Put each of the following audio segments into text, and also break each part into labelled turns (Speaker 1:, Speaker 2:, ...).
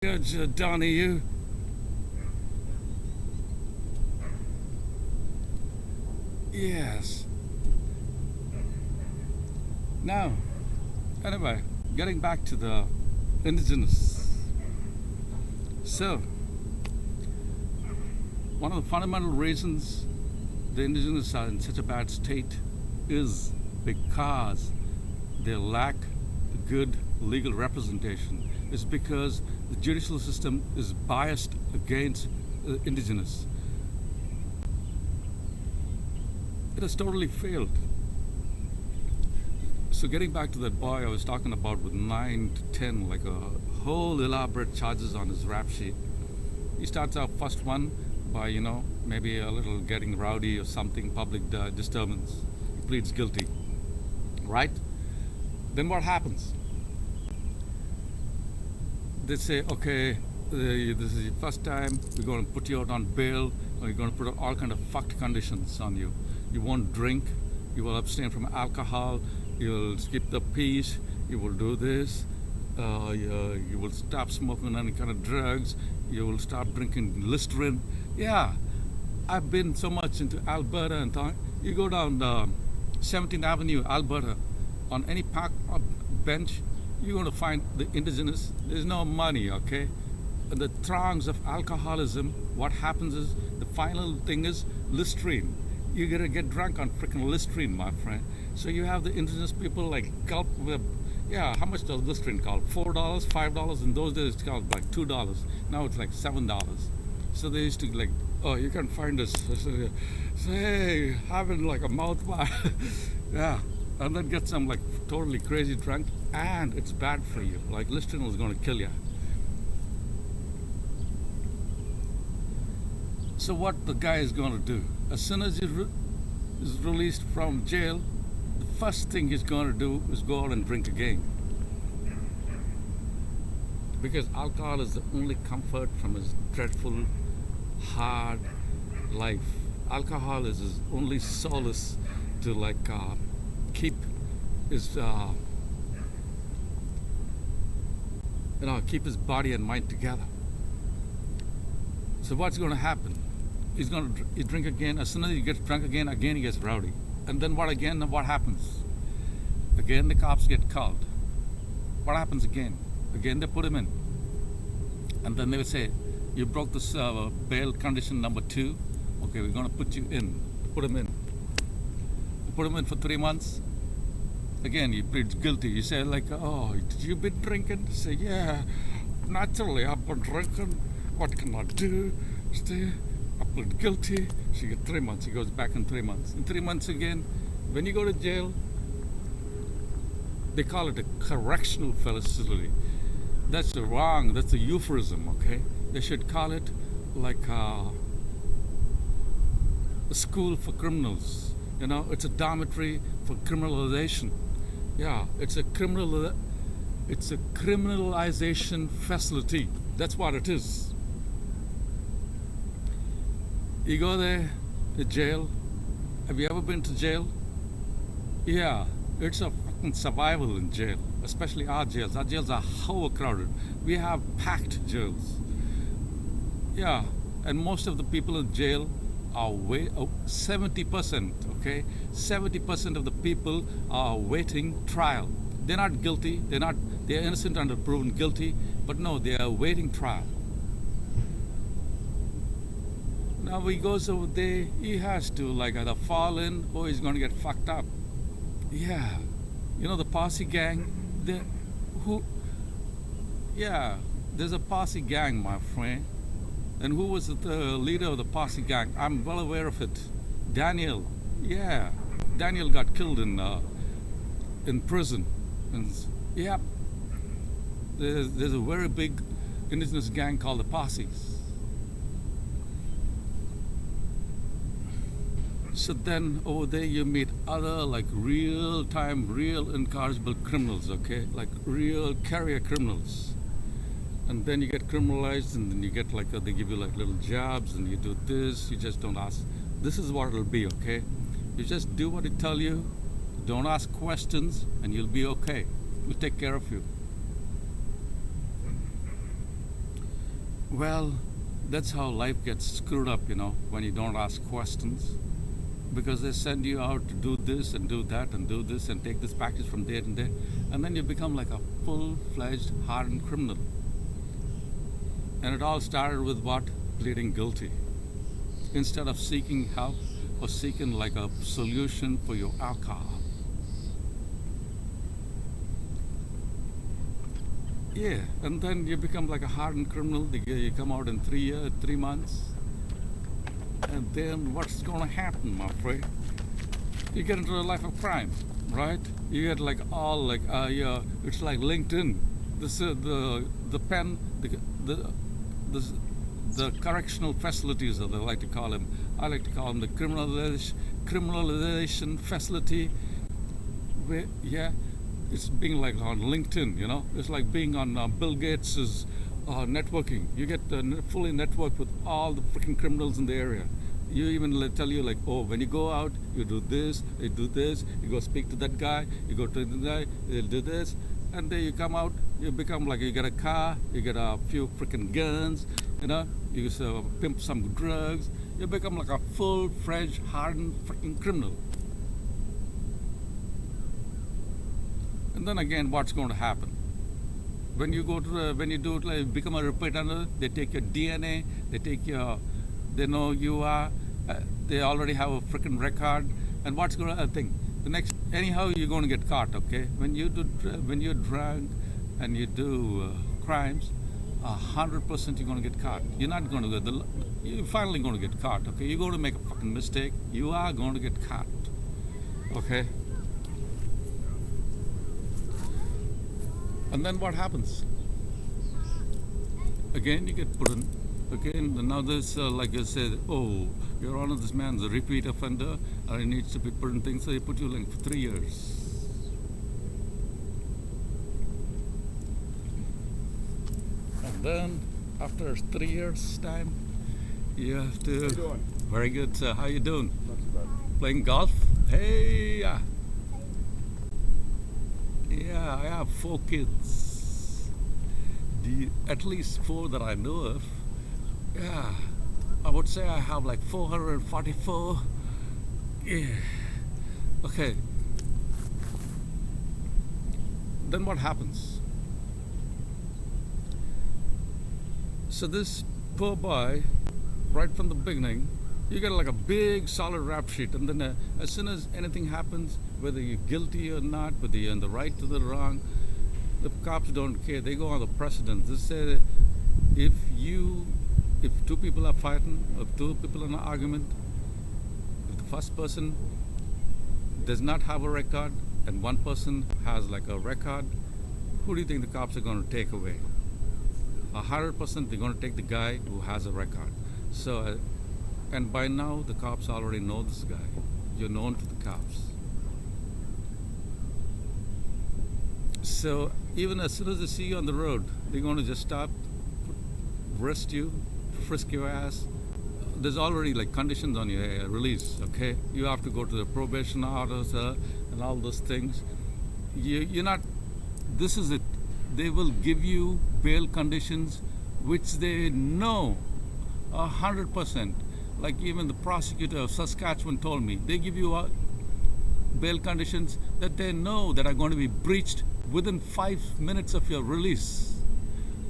Speaker 1: Good, Donahue. Yes. Now, anyway, getting back to the indigenous. So, one of the fundamental reasons the indigenous are in such a bad state is because they lack good legal representation. It's because the judicial system is biased against indigenous. It has totally failed. So getting back to that boy I was talking about with 9 to 10, like a whole elaborate charges on his rap sheet. He starts out first one by, maybe a little getting rowdy or something, public disturbance. He pleads guilty, right? Then what happens? They say, okay, this is your first time, we're going to put you out on bail, or we're going to put out all kind of fucked conditions on you. You won't drink, you will abstain from alcohol, you will skip the peace, you will do this, you will stop smoking any kind of drugs, you will stop drinking Listerine. Yeah, I've been so much into Alberta and you go down 17th Avenue, Alberta, on any park bench, you're going to find the indigenous. There's no money, okay? And the throngs of alcoholism, what happens is, the final thing is Listerine. You're going to get drunk on freaking Listerine, my friend. So you have the indigenous people like gulp with, how much does Listerine cost? $4, $5? In those days it cost like $2. Now it's like $7. So they used to like, oh, you can find this. So, hey, having like a mouthwash. Yeah. And then get some like totally crazy drunk, and it's bad for you. Like Listerine is going to kill you. So what the guy is going to do? As soon as he is released from jail, the first thing he's going to do is go out and drink again. Because alcohol is the only comfort from his dreadful, hard life. Alcohol is his only solace to keep his keep his body and mind together. So what's going to happen? He's going to drink again. As soon as he gets drunk again he gets rowdy. And then what happens? Again the cops get called. What happens again? Again they put him in. And then they will say, you broke this bail condition number 2. Okay, we're going to put you in. Put him in. Put him in for 3 months. Again, he pleads guilty. You say oh, did you been drinking? You say, yeah, naturally I've been drinking. What can I do? Stay. I plead guilty. She gets 3 months. He goes back in 3 months. In 3 months again, when you go to jail, they call it a correctional facility. That's wrong. That's a euphemism, okay? They should call it like a school for criminals. It's a dormitory for criminalization. Yeah, it's a criminalization facility. That's what it is. You go there, to jail. Have you ever been to jail? Yeah, it's a fucking survival in jail, especially our jails. Our jails are overcrowded. We have packed jails. Yeah, and most of the people in jail are 70%, okay? 70% of the people are waiting trial. They're not guilty. They're innocent until proven guilty, but no, they are waiting trial. Now he goes over there, he has to either fall in or he's going to get fucked up. Yeah. The posse gang, there's a posse gang, my friend. And who was the leader of the posse gang? I'm well aware of it. Daniel. Yeah. Daniel got killed in prison. And yeah. There's a very big indigenous gang called the Posses. So then over there you meet other real incorrigible criminals, okay? Like real carrier criminals. And then you get criminalized, and then you get they give you little jobs, and you do this. You just don't ask. This is what it'll be, okay? You just do what they tell you. Don't ask questions, and you'll be okay. We'll take care of you. Well, that's how life gets screwed up, when you don't ask questions. Because they send you out to do this and do that and do this and take this package from there and there. And then you become like a full-fledged, hardened criminal. And it all started with what? Pleading guilty. Instead of seeking help or seeking like a solution for your alcohol. Yeah, and then you become like a hardened criminal. You come out in 3 months. And then what's going to happen, my friend? You get into a life of crime, right? You get like all like, it's like LinkedIn. This the pen, the correctional facilities, as they like to call them. I like to call them the criminalization facility. Where, yeah, it's being like on LinkedIn, It's like being on Bill Gates's networking. You get fully networked with all the freaking criminals in the area. You even tell you like, oh, when you go out, you do this, you do this, you go speak to that guy, you go to the guy, you do this, and then you come out, you become like, you get a car, you get a few freaking guns, you pimp some drugs, you become like a full-fledged, hardened freaking criminal. And then again, what's going to happen? When you become a repeat offender, they take your DNA, they know you are, they already have a freaking record, and what's going to think? Anyhow, you're going to get caught, okay? When you're drunk and you do crimes, 100% you're going to get caught. You're not going to go. You're finally going to get caught, okay? You're going to make a fucking mistake. You are going to get caught, okay? And then what happens? Again, you get put in. Again, now this, like I said, oh, Your Honor, this man's a repeat offender and he needs to be put in things, so they put you like for 3 years. And then, after 3 years' time, you have to...
Speaker 2: How you doing?
Speaker 1: Very good, sir. How you doing?
Speaker 2: Not too bad.
Speaker 1: Playing golf? Hey! Yeah, I have 4 kids. At least 4 that I know of. Yeah, I would say I have like 444. Yeah. Okay. Then what happens? So this poor boy, right from the beginning, you get like a big solid rap sheet, and then as soon as anything happens, whether you're guilty or not, whether you're in the right or the wrong, the cops don't care. They go on the precedent. They say that if 2 people are fighting, or 2 people in an argument, if the first person does not have a record and one person has like a record, who do you think the cops are going to take away? 100% they're going to take the guy who has a record. So, and by now the cops already know this guy. You're known to the cops. So even as soon as they see you on the road, they're going to just stop, arrest you, frisk your ass. There's already like conditions on your release, okay? You have to go to the probation officer and all those things. You're not, this is it. They will give you bail conditions which they know 100%. Like even the prosecutor of Saskatchewan told me, they give you bail conditions that they know that are going to be breached within 5 minutes of your release.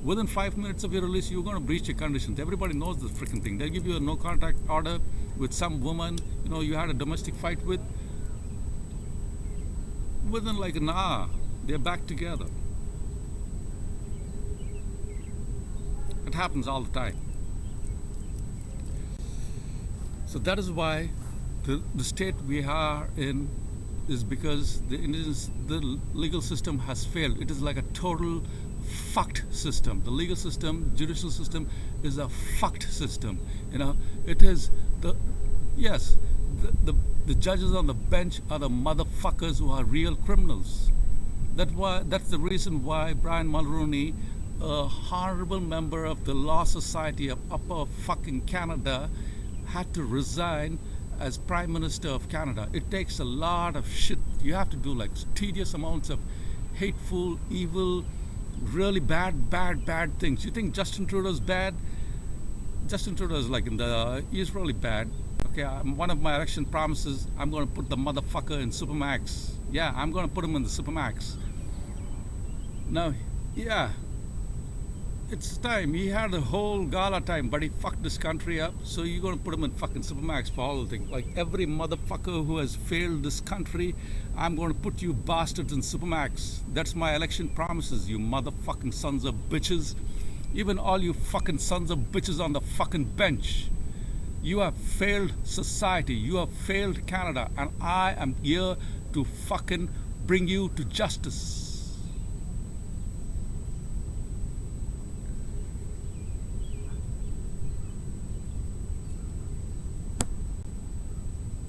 Speaker 1: Within 5 minutes of your release, you're going to breach your conditions. Everybody knows this freaking thing. They'll give you a no contact order with some woman, you had a domestic fight with. Within like an hour, they're back together. It happens all the time. So that is why the state we are in is because the legal system has failed. It is like a total fucked system. The legal system, judicial system is a fucked system. It is the judges on the bench are the motherfuckers who are real criminals. That's the reason why Brian Mulroney, a honorable member of the Law Society of Upper fucking Canada, had to resign as Prime Minister of Canada. It takes a lot of shit. You have to do like tedious amounts of hateful, evil, really bad things. You think Justin Trudeau's bad? Justin Trudeau is like he's really bad. Okay, one of my election promises, I'm going to put the motherfucker in Supermax. Yeah, I'm going to put him in the Supermax. Now, yeah, it's time. He had a whole gala time, but he fucked this country up. So you're going to put him in fucking Supermax for all the things. Like every motherfucker who has failed this country, I'm going to put you bastards in Supermax. That's my election promises, you motherfucking sons of bitches. Even all you fucking sons of bitches on the fucking bench. You have failed society. You have failed Canada. And I am here to fucking bring you to justice.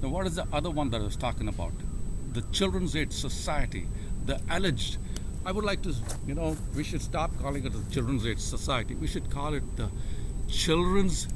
Speaker 1: Now, what is the other one that I was talking about? The Children's Aid Society. The alleged. I would like to, we should stop calling it the Children's Aid Society. We should call it the Children's